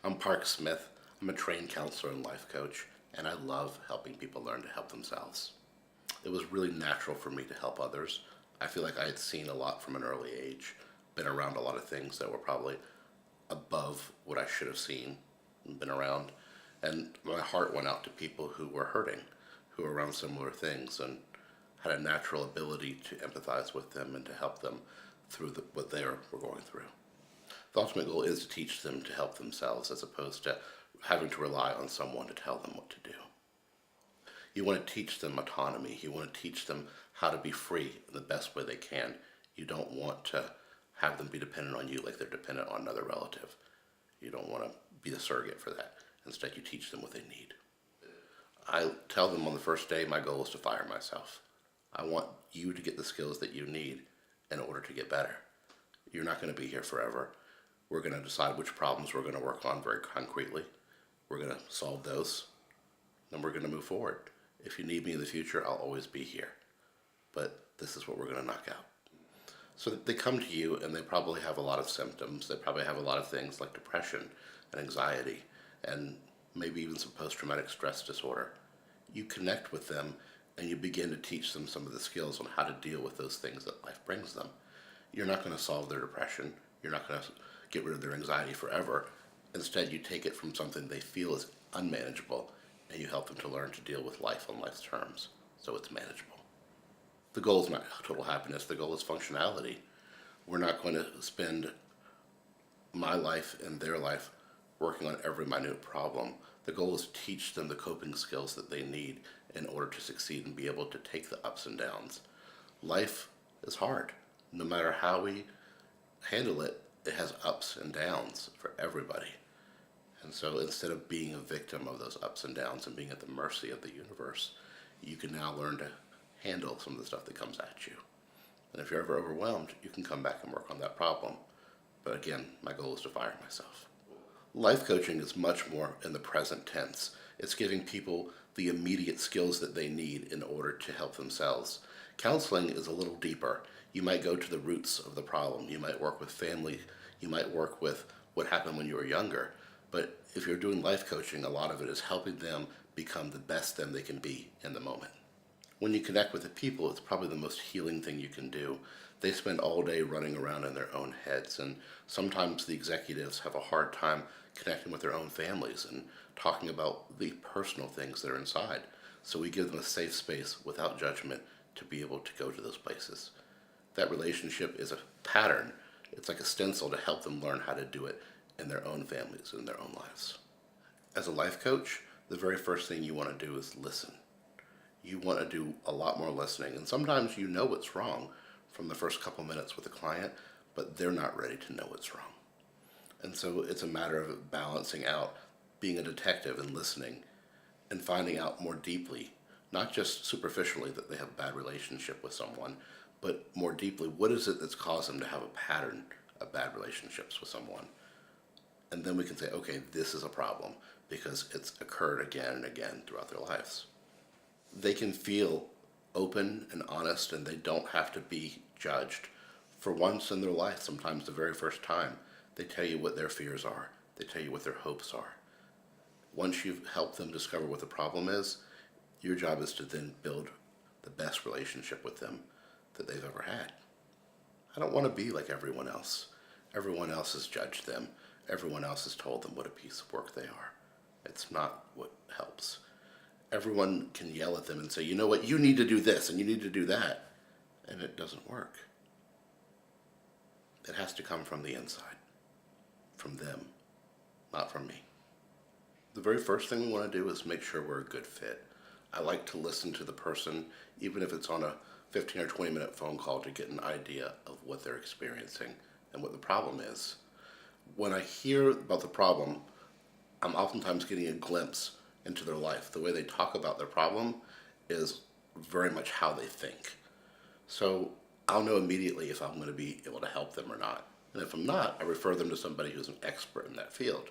I'm Parke Smith. I'm a trained counselor and life coach, and I love helping people learn to help themselves. It was really natural for me to help others. I feel like I had seen a lot from an early age, been around a lot of things that were probably above what I should have seen and been around. And my heart went out to people who were hurting, who were around similar things, and had a natural ability to empathize with them and to help them through what they were going through. The ultimate goal is to teach them to help themselves as opposed to having to rely on someone to tell them what to do. You want to teach them autonomy. You want to teach them how to be free in the best way they can. You don't want to have them be dependent on you like they're dependent on another relative. You don't want to be the surrogate for that. Instead, you teach them what they need. I tell them on the first day my goal is to fire myself. I want you to get the skills that you need in order to get better. You're not going to be here forever. We're going to decide which problems we're going to work on very concretely. We're going to solve those, then we're going to move forward. If you need me in the future, I'll always be here. But this is what we're going to knock out. So they come to you and they probably have a lot of symptoms. They probably have a lot of things like depression and anxiety and maybe even some post-traumatic stress disorder. You connect with them and you begin to teach them some of the skills on how to deal with those things that life brings them. You're not going to solve their depression. You're not going to get rid of their anxiety forever. Instead, you take it from something they feel is unmanageable and you help them to learn to deal with life on life's terms so it's manageable. The goal is not total happiness. The goal is functionality. We're not going to spend my life and their life working on every minute problem. The goal is to teach them the coping skills that they need in order to succeed and be able to take the ups and downs. Life is hard. No matter how we handle it, it has ups and downs for everybody. And so instead of being a victim of those ups and downs and being at the mercy of the universe, you can now learn to handle some of the stuff that comes at you. And if you're ever overwhelmed, you can come back and work on that problem. But again, my goal is to fire myself. Life coaching is much more in the present tense. It's giving people the immediate skills that they need in order to help themselves. Counseling is a little deeper. You might go to the roots of the problem. You might work with family. You might work with what happened when you were younger. But if you're doing life coaching, a lot of it is helping them become the best them they can be in the moment. When you connect with the people, it's probably the most healing thing you can do. They spend all day running around in their own heads, and sometimes the executives have a hard time connecting with their own families and talking about the personal things that are inside. So we give them a safe space without judgment to be able to go to those places. That relationship is a pattern. It's like a stencil to help them learn how to do it in their own families, in their own lives. As a life coach, the very first thing you want to do is listen. You want to do a lot more listening, and sometimes you know what's wrong from the first couple minutes with a client, but they're not ready to know what's wrong. And so it's a matter of balancing out being a detective and listening and finding out more deeply, not just superficially that they have a bad relationship with someone, but more deeply, what is it that's caused them to have a pattern of bad relationships with someone? And then we can say, okay, this is a problem because it's occurred again and again throughout their lives. They can feel open and honest and they don't have to be judged. For once in their life, sometimes the very first time, they tell you what their fears are. They tell you what their hopes are. Once you've helped them discover what the problem is, your job is to then build the best relationship with them that they've ever had. I don't want to be like everyone else. Everyone else has judged them. Everyone else has told them what a piece of work they are. It's not what helps. Everyone can yell at them and say, you know what, you need to do this and you need to do that. And it doesn't work. It has to come from the inside, from them, not from me. The very first thing we want to do is make sure we're a good fit. I like to listen to the person, even if it's on a 15 or 20-minute phone call, to get an idea of what they're experiencing and what the problem is. When I hear about the problem, I'm oftentimes getting a glimpse into their life. The way they talk about their problem is very much how they think. So I'll know immediately if I'm going to be able to help them or not. And if I'm not, I refer them to somebody who's an expert in that field.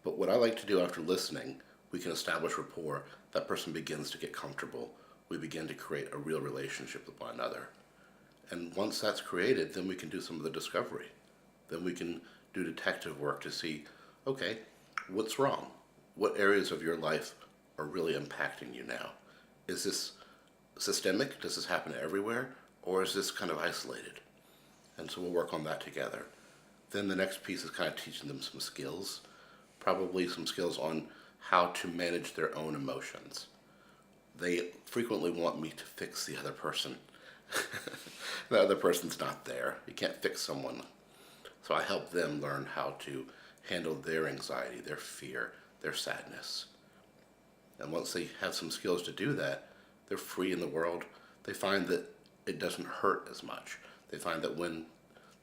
But what I like to do after listening, we can establish rapport. That person begins to get comfortable. We begin to create a real relationship with one another. And once that's created, then we can do some of the discovery. Then we can do detective work to see, Okay, what's wrong? What areas of your life are really impacting you now? Is this systemic? Does this happen everywhere? Or is this kind of isolated? And so we'll work on that together. Then the next piece is kind of teaching them some skills, probably some skills on how to manage their own emotions. They frequently want me to fix the other person. The other person's not there. You can't fix someone. So I help them learn how to handle their anxiety, their fear, their sadness. And once they have some skills to do that, they're free in the world. They find that it doesn't hurt as much. They find that when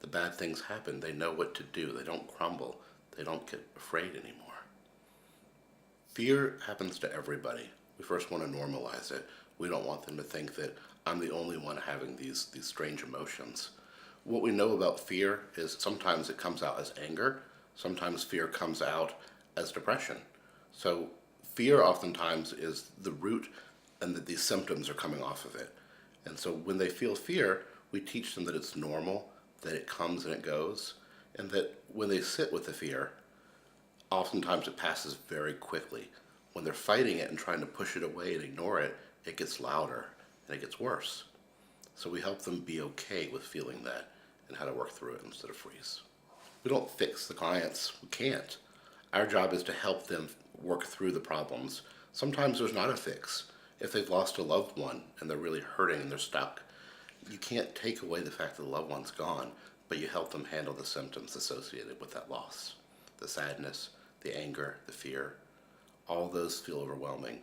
the bad things happen, they know what to do. They don't crumble. They don't get afraid anymore. Fear happens to everybody. We first want to normalize it. We don't want them to think that I'm the only one having these strange emotions. What we know about fear is sometimes it comes out as anger, sometimes fear comes out as depression. So fear oftentimes is the root and that these symptoms are coming off of it. And so when they feel fear, we teach them that it's normal, that it comes and it goes, and that when they sit with the fear, oftentimes it passes very quickly. When they're fighting it and trying to push it away and ignore it, it gets louder and it gets worse. So we help them be okay with feeling that and how to work through it instead of freeze. We don't fix the clients. We can't. Our job is to help them work through the problems. Sometimes there's not a fix. If they've lost a loved one and they're really hurting and they're stuck, you can't take away the fact that the loved one's gone, but you help them handle the symptoms associated with that loss. The sadness, the anger, the fear, all those feel overwhelming,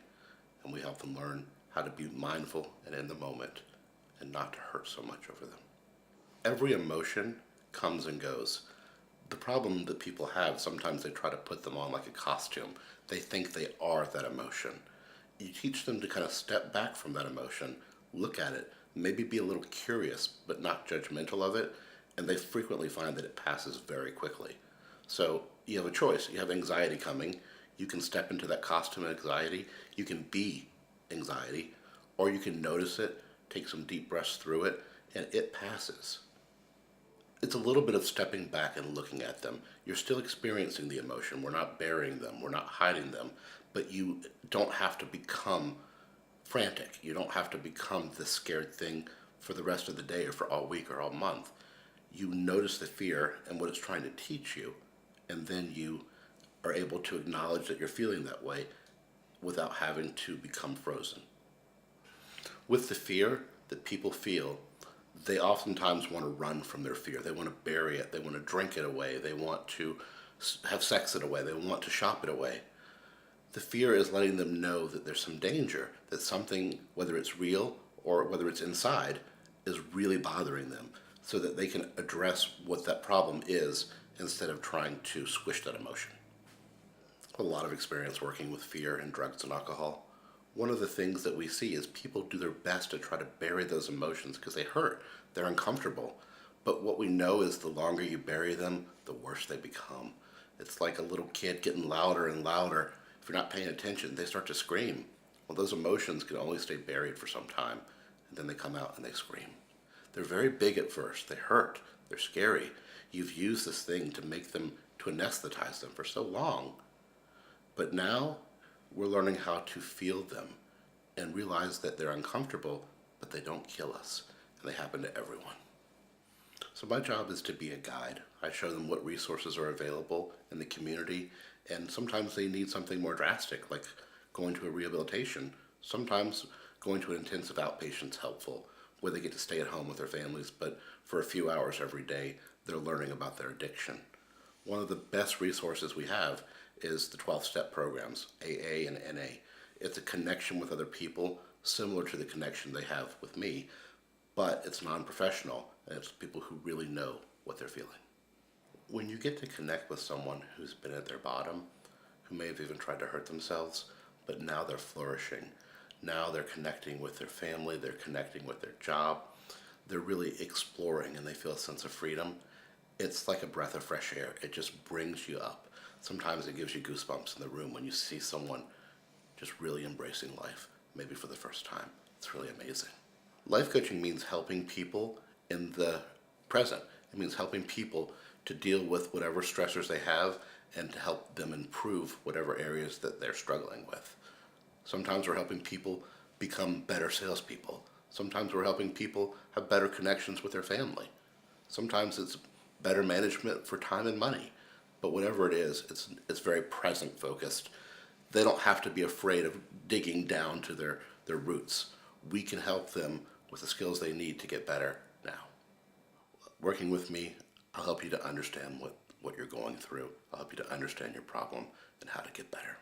and we help them learn how to be mindful and in the moment and not to hurt so much over them. Every emotion comes and goes. The problem that people have, sometimes they try to put them on like a costume. They think they are that emotion. You teach them to kind of step back from that emotion, look at it, maybe be a little curious, but not judgmental of it, and they frequently find that it passes very quickly. So you have a choice. You have anxiety coming. You can step into that costume of anxiety. You can be anxiety, or you can notice it, take some deep breaths through it, and it passes. It's a little bit of stepping back and looking at them. You're still experiencing the emotion. We're not burying them. We're not hiding them. But you don't have to become frantic. You don't have to become this scared thing for the rest of the day or for all week or all month. You notice the fear and what it's trying to teach you, and then you are able to acknowledge that you're feeling that way without having to become frozen. With the fear that people feel, they oftentimes want to run from their fear. They want to bury it. They want to drink it away. They want to have sex it away. They want to shop it away. The fear is letting them know that there's some danger, that something, whether it's real or whether it's inside, is really bothering them, so that they can address what that problem is instead of trying to squish that emotion. A lot of experience working with fear and drugs and alcohol. One of the things that we see is people do their best to try to bury those emotions because they hurt, they're uncomfortable. But what we know is the longer you bury them, the worse they become. It's like a little kid getting louder and louder. If you're not paying attention, they start to scream. Well, those emotions can only stay buried for some time, and then they come out and they scream. They're very big at first. They hurt. They're scary. You've used this thing to make them, to anesthetize them for so long. But now we're learning how to feel them and realize that they're uncomfortable, but they don't kill us, and they happen to everyone. So my job is to be a guide. I show them what resources are available in the community, and sometimes they need something more drastic, like going to a rehabilitation. Sometimes going to an intensive outpatient's helpful, where they get to stay at home with their families, but for a few hours every day, they're learning about their addiction. One of the best resources we have is the 12-step programs, AA and NA. It's a connection with other people, similar to the connection they have with me, but it's non-professional, and it's people who really know what they're feeling. When you get to connect with someone who's been at their bottom, who may have even tried to hurt themselves, but now they're flourishing. Now they're connecting with their family, they're connecting with their job, they're really exploring and they feel a sense of freedom. It's like a breath of fresh air. It just brings you up. Sometimes it gives you goosebumps in the room when you see someone just really embracing life, maybe for the first time. It's really amazing. Life coaching means helping people in the present. It means helping people to deal with whatever stressors they have and to help them improve whatever areas that they're struggling with. Sometimes we're helping people become better salespeople. Sometimes we're helping people have better connections with their family. Sometimes it's better management for time and money. But whatever it is, it's very present focused. They don't have to be afraid of digging down to their roots. We can help them with the skills they need to get better now. Working with me, I'll help you to understand what you're going through. I'll help you to understand your problem and how to get better.